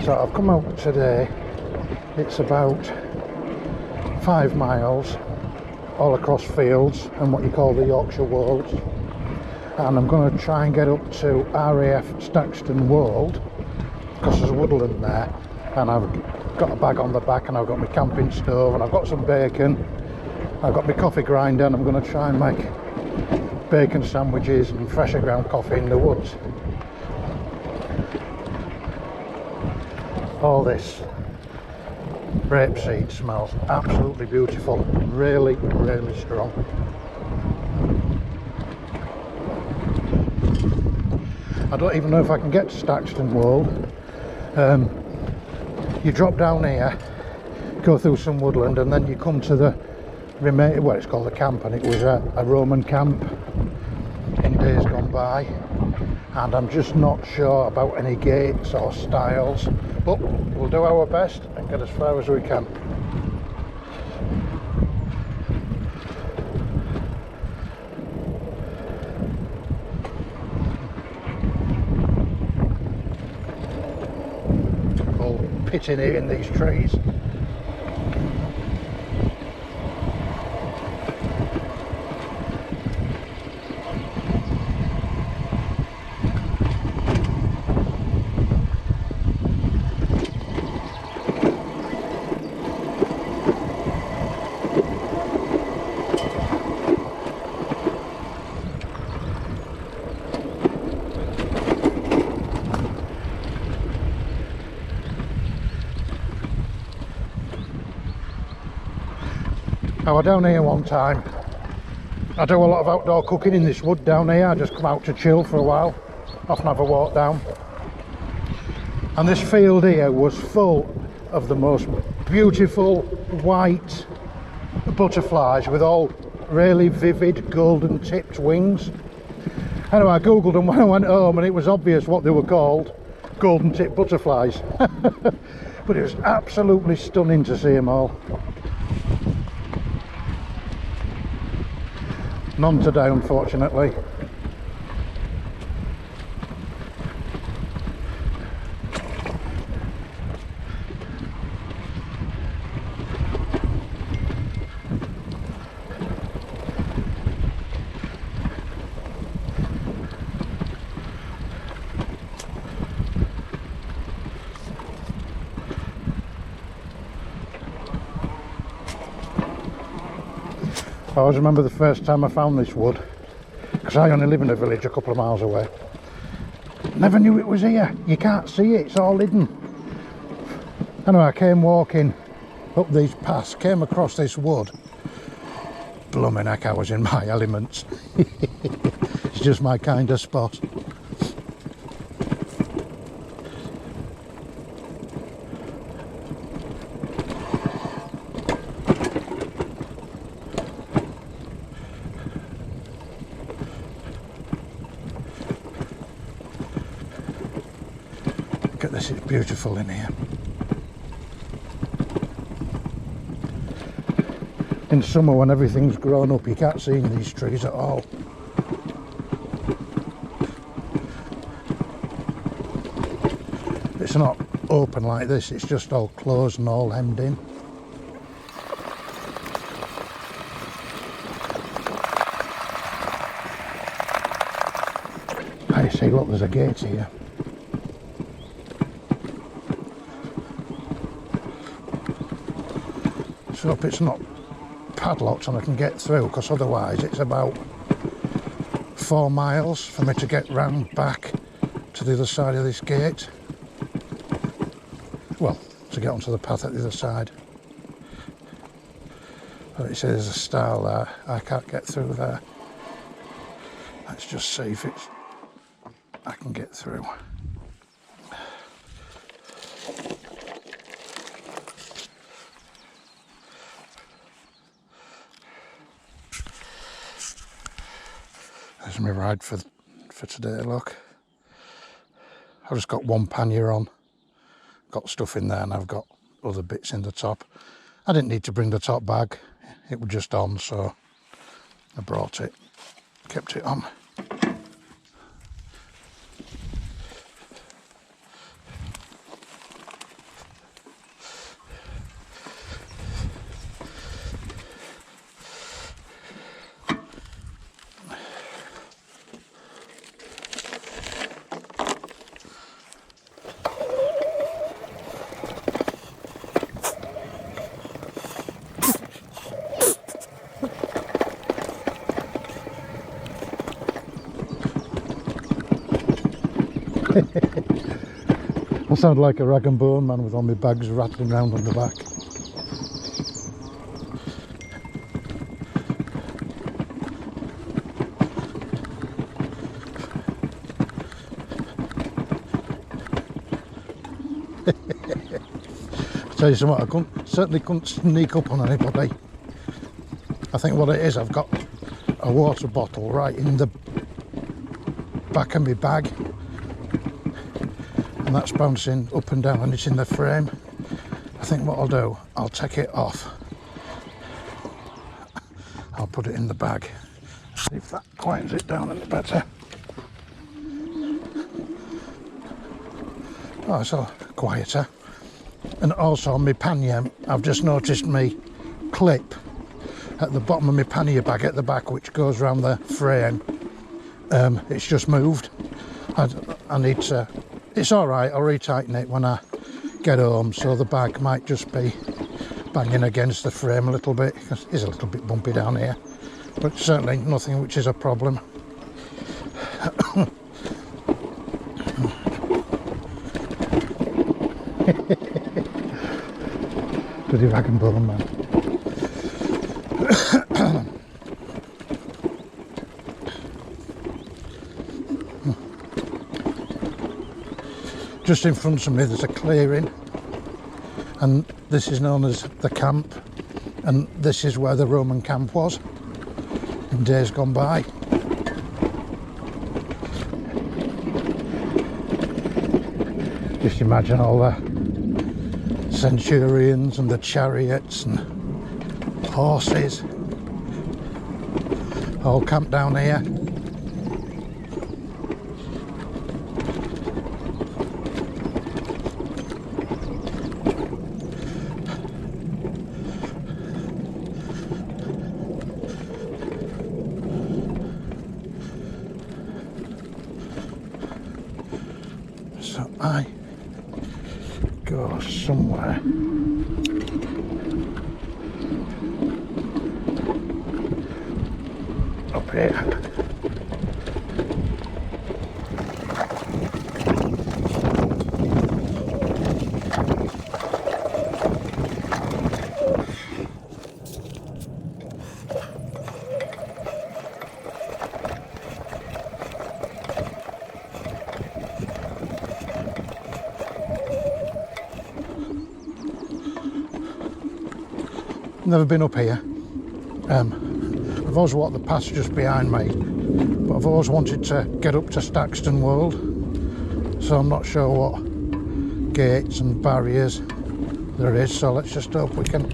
So I've come out today, it's about 5 miles all across fields and what you call the Yorkshire Wolds, and I'm going to try and get up to RAF Staxton Wold because there's woodland there, and I've got a bag on the back and I've got my camping stove and I've got some bacon, I've got my coffee grinder, and I'm going to try and make bacon sandwiches and fresher ground coffee in the woods. All this rapeseed smells absolutely beautiful, really strong. I don't even know if I can get to Staxton Wold. You drop down here, go through some woodland, and then you come to the remain, well, it's called a camp, and it was a Roman camp in days gone by, and I'm just not sure about any gates or stiles, but we'll do our best and get as far as we can. All pitting here in these trees. I was down here one time. I do a lot of outdoor cooking in this wood down here. I just come out to chill for a while, often have a walk down. And this field here was full of the most beautiful white butterflies with all really vivid golden tipped wings. Anyway, I googled them when I went home and it was obvious what they were called, golden tipped butterflies. But it was absolutely stunning to see them all. None today, unfortunately. I always remember the first time I found this wood, because I only live in a village a couple of miles away. Never knew it was here. You can't see it, it's all hidden. Anyway, I came walking up these paths, came across this wood. Blooming heck, I was in my elements. It's just my kind of spot. Look at this, it's beautiful in here. In summer, when everything's grown up, you can't see in these trees at all. It's not open like this, it's just all closed and all hemmed in. I see, look, there's a gate here. So hope it's not padlocked and I can get through, because otherwise it's about 4 miles for me to get round back to the other side of this gate. Well, to get onto the path at the other side. But it says there's a stile there. I can't get through there. Let's just see if I can get through. There's my ride for today, look. I've just got one pannier on, got stuff in there, and I've got other bits in the top. I didn't need to bring the top bag, it was just on, so I brought it, kept it on. I sound like a rag and bone man with all my bags rattling around on the back. I'll tell you something, certainly couldn't sneak up on anybody. I think what it is, I've got a water bottle right in the back of my bag, and that's bouncing up and down and it's in the frame. I think what I'll do, I'll take it off, I'll put it in the bag, see if that quiets it down a bit better. Oh, it's all quieter. And also on my pannier, I've just noticed me clip at the bottom of my pannier bag at the back, which goes around the frame. It's just moved. I need to, it's alright, I'll retighten it when I get home, so the bag might just be banging against the frame a little bit, because it is a little bit bumpy down here, but certainly nothing which is a problem. Bloody rag and bone man. Just in front of me there's a clearing, and this is known as the camp, and this is where the Roman camp was in days gone by. Just imagine all the centurions and the chariots and horses all camped down here. So I go somewhere up here. Never been up here. I've always walked the path just behind me, but I've always wanted to get up to Staxton World, so I'm not sure what gates and barriers there is, so let's just hope we can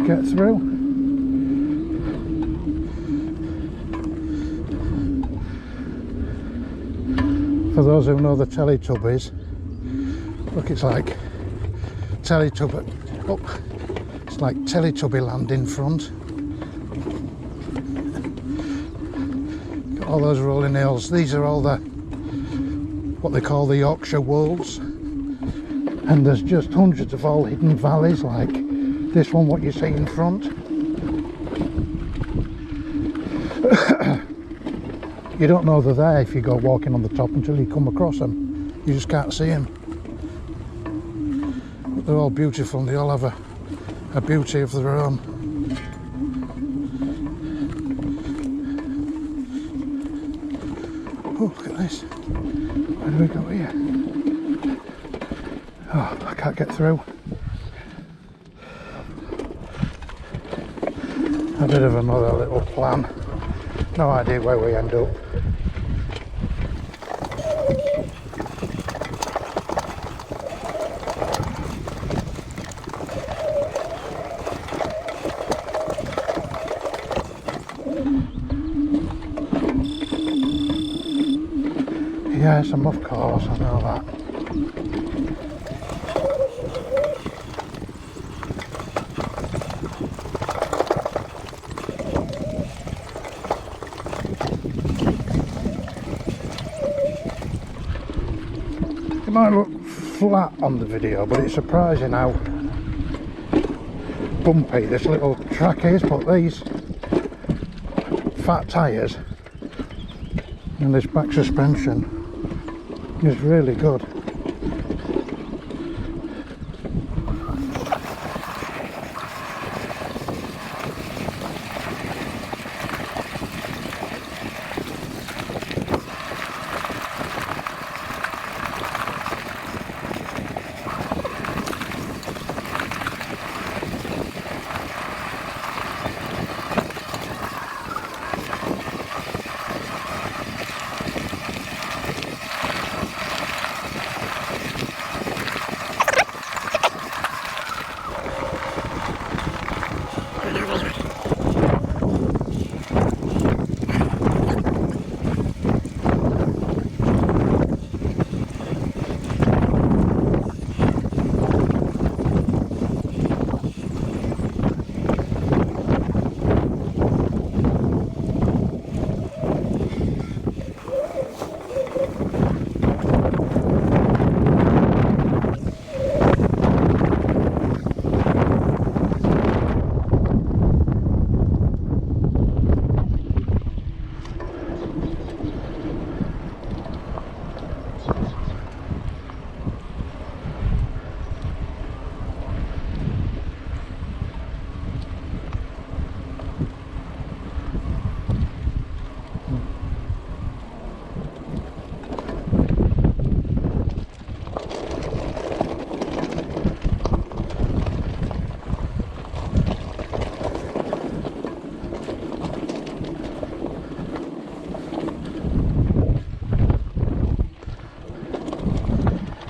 get through. For those who know the Teletubbies, look, it's like Teletubby, oh, it's like Teletubby land in front. Got all those rolling hills. These are all the, what they call the Yorkshire Wolds, and there's just hundreds of all hidden valleys like this one what you see in front. You don't know they're there if you go walking on the top until you come across them. You just can't see them. But they're all beautiful and they all have a beauty of their own. Oh, look at this. Where do we go here? Oh, I can't get through. A bit of another little plan. No idea where we end up. Yes, I'm of course, I know that. It might look flat on the video, but it's surprising how bumpy this little track is, but these fat tyres and this back suspension is really good.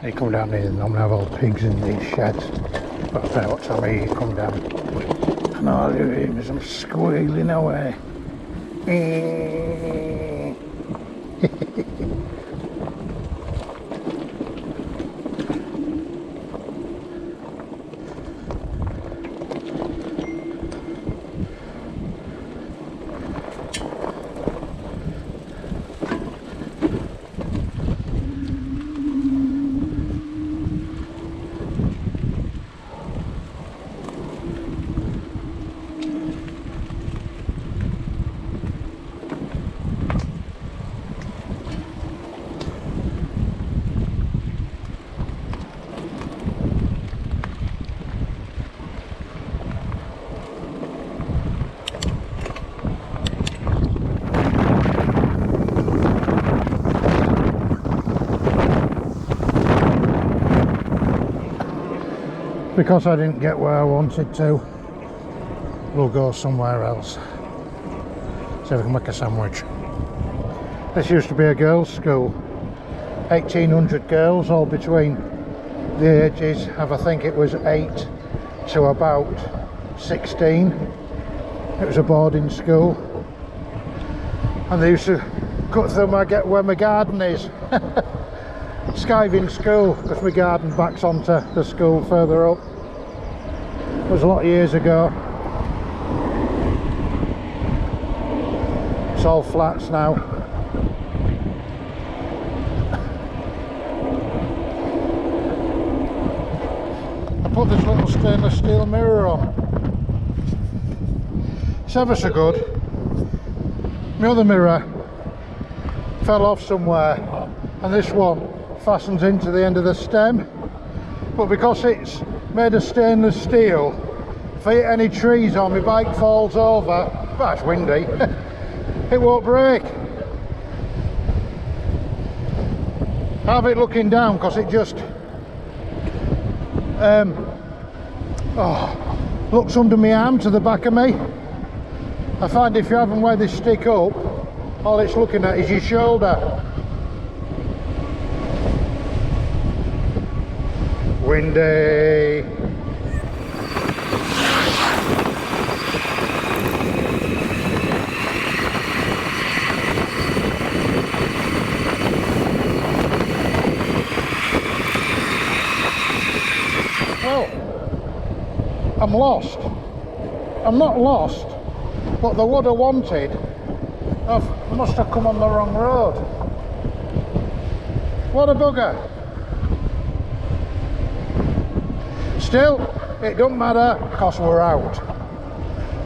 You come down here and I'm gonna have all pigs in these sheds. But I'll tell you what time you come down. And all you hear is I'm squealing away. Because I didn't get where I wanted to, we'll go somewhere else. See if we can make a sandwich. This used to be a girls' school. 1,800 girls, all between the ages of, I think it was 8 to about 16. It was a boarding school. And they used to cut through where my garden is. Skiving school, because my garden backs onto the school further up. It was a lot of years ago. It's all flats now. I put this little stainless steel mirror on. It's ever so good. My other mirror fell off somewhere, and this one fastens into the end of the stem, but because it's made of stainless steel, if I hit any trees or my bike falls over, well, it's windy, it won't break. I have it looking down because it just looks under my arm to the back of me. I find if you have them where they stick up, all it's looking at is your shoulder. Windy. Well, I'm lost. I'm not lost, but the wood I wanted, I must have come on the wrong road. What a bugger. Still, it don't matter because we're out.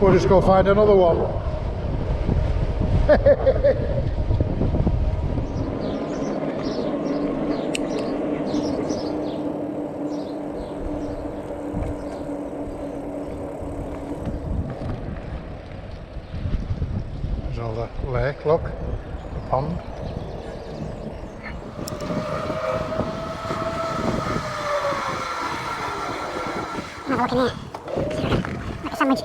We'll just go find another one. There's all the lake, look, the pond. Have a look in there. Like a sandwich.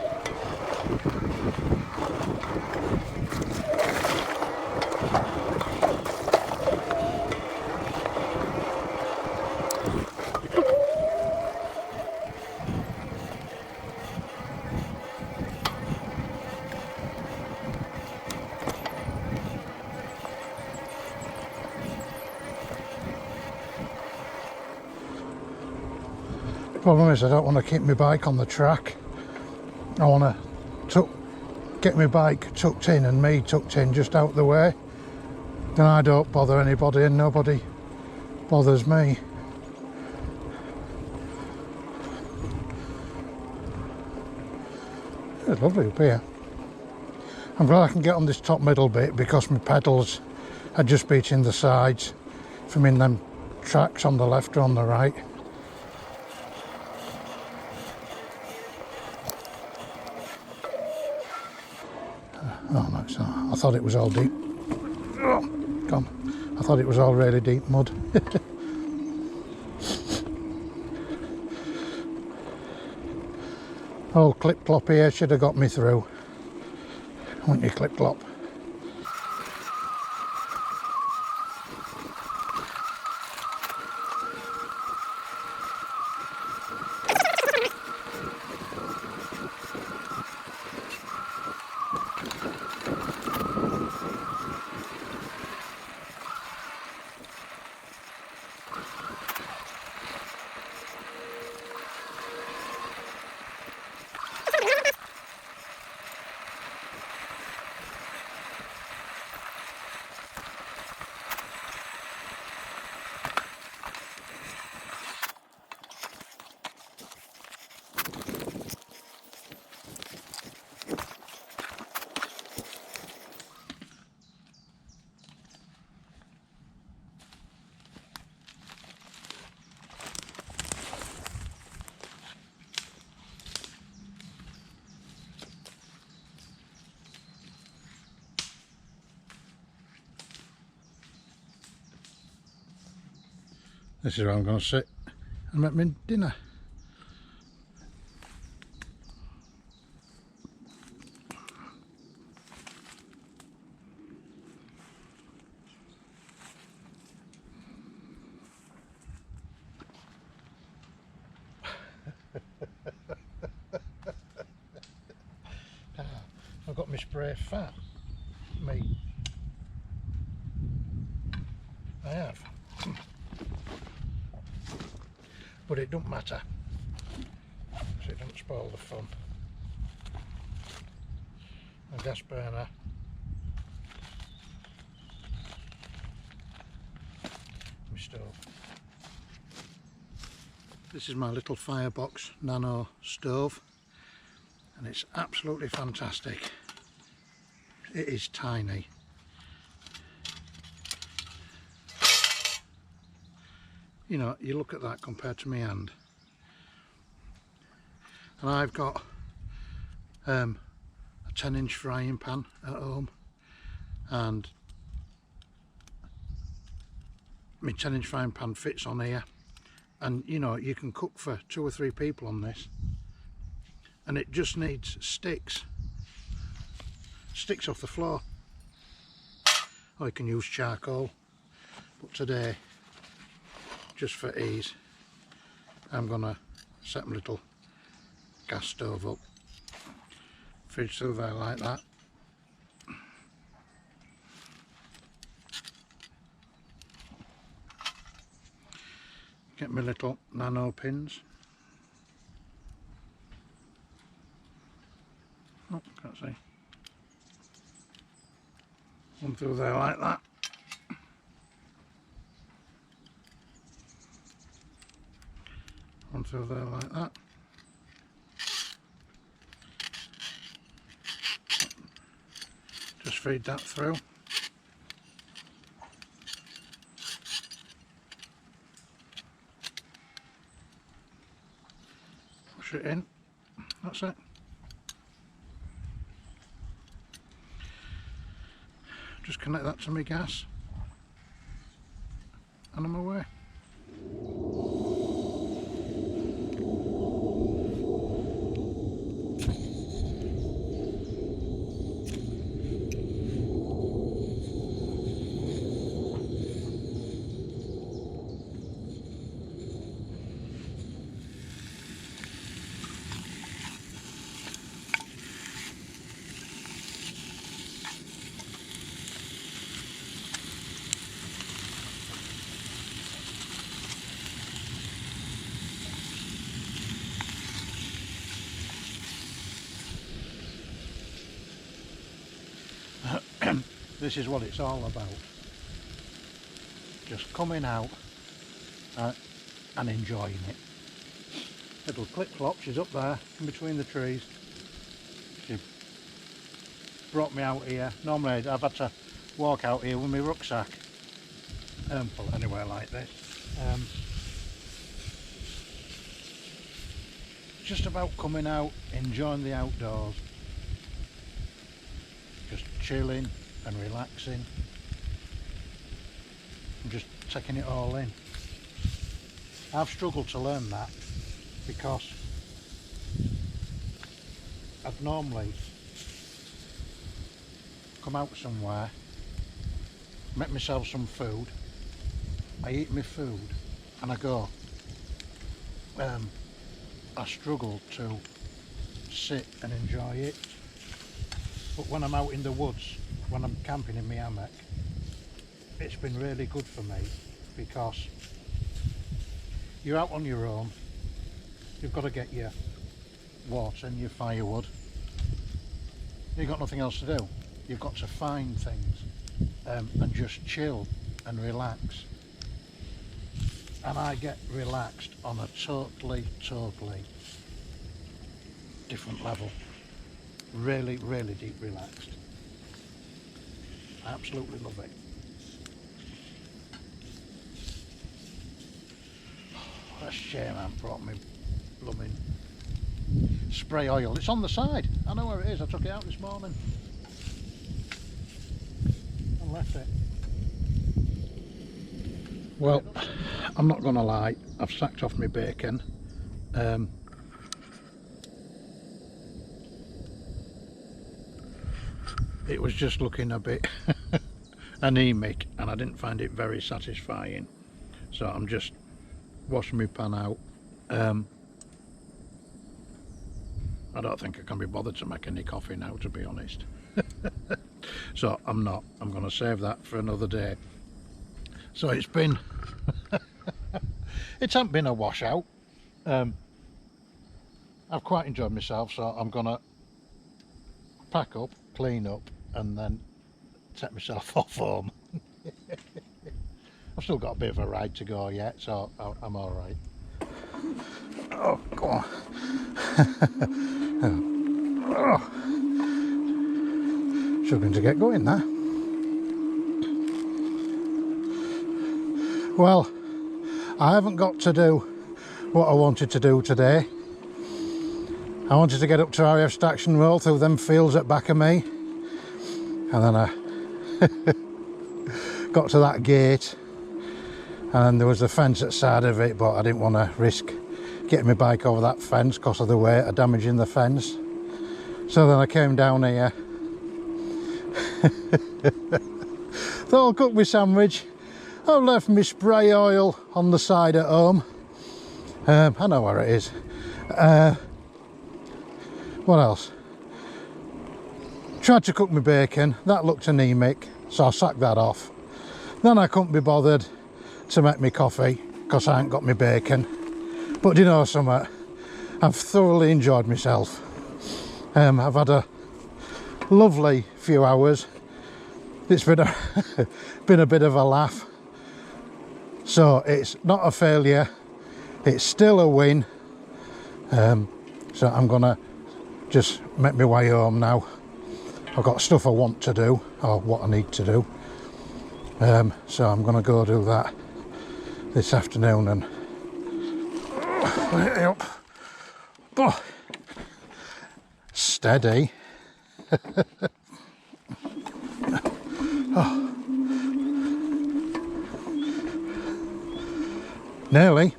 Problem is I don't want to keep my bike on the track. I want to get my bike tucked in and me tucked in just out the way. Then I don't bother anybody and nobody bothers me. It's lovely up here. I'm glad I can get on this top middle bit because my pedals are just beating the sides from in them tracks on the left or on the right. Oh no, it's not. I thought it was all deep. Oh, come. I thought it was all really deep mud. Old clip-clop here should have got me through. Wouldn't you, clip-clop? This is where I'm going to sit and make my dinner. I've got my spray fat, me. I have. But it don't matter, so it don't spoil the fun. A gas burner. My stove. This is my little Firebox Nano stove, and it's absolutely fantastic. It is tiny. You know, you look at that compared to my hand. And I've got a 10-inch frying pan at home, and my 10-inch frying pan fits on here, and you know, you can cook for 2 or 3 people on this, and it just needs sticks off the floor. Or you can use charcoal, but today, just for ease, I'm gonna set my little gas stove up. Fridge through there like that. Get my little nano pins. Oh, can't see. One through there like that. One through there like that. Just feed that through. Push it in. That's it. Just connect that to my gas, and I'm away. This is what it's all about. Just coming out and enjoying it. Little clip-clop, she's up there in between the trees. She brought me out here. Normally I've had to walk out here with my rucksack. Pull it anywhere like this. Just about coming out, enjoying the outdoors. Just chilling and relaxing and just taking it all in. I've struggled to learn that because I'd normally come out somewhere, make myself some food, I eat my food and I go. I struggle to sit and enjoy it. But when I'm out in the woods, when I'm camping in my hammock, it's been really good for me because you're out on your own, you've got to get your water and your firewood, you've got nothing else to do, you've got to find things and just chill and relax. And I get relaxed on a totally different level. Really deep relaxed. I absolutely love it. What a shame I haven't brought me blooming spray oil. It's on the side. I know where it is. I took it out this morning and left it. Well, I'm not gonna lie, I've sacked off my bacon. It was just looking a bit anemic and I didn't find it very satisfying, so I'm just washing my pan out. I don't think I can be bothered to make any coffee now, to be honest. So I'm going to save that for another day. So it's been it hasn't been a washout. I've quite enjoyed myself, so I'm going to pack up, clean up and then take myself off home. I've still got a bit of a ride to go yet, so I'm alright. Oh, go on. Oh. Struggling to get going there. Well, I haven't got to do what I wanted to do today. I wanted to get up to RAF Staction Road through them fields at back of me, and then I got to that gate and there was a fence at the side of it, but I didn't want to risk getting my bike over that fence because of the weight of damaging the fence. So then I came down here. Thought I'll cook my sandwich. I've left my spray oil on the side at home. I know where it is. What else? Tried to cook my bacon. That looked anemic, so I sacked that off. Then I couldn't be bothered to make me coffee because I ain't got my bacon. But do you know something? I've thoroughly enjoyed myself. I've had a lovely few hours. It's been a been a bit of a laugh. So it's not a failure. It's still a win. So I'm gonna just make my way home now. I've got stuff I want to do, or what I need to do. So I'm gonna go do that this afternoon and up. Oh, steady. Oh. Nearly.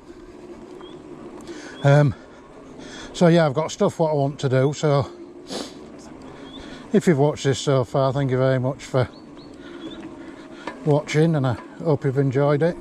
So yeah, I've got stuff what I want to do. So if you've watched this so far, thank you very much for watching, and I hope you've enjoyed it.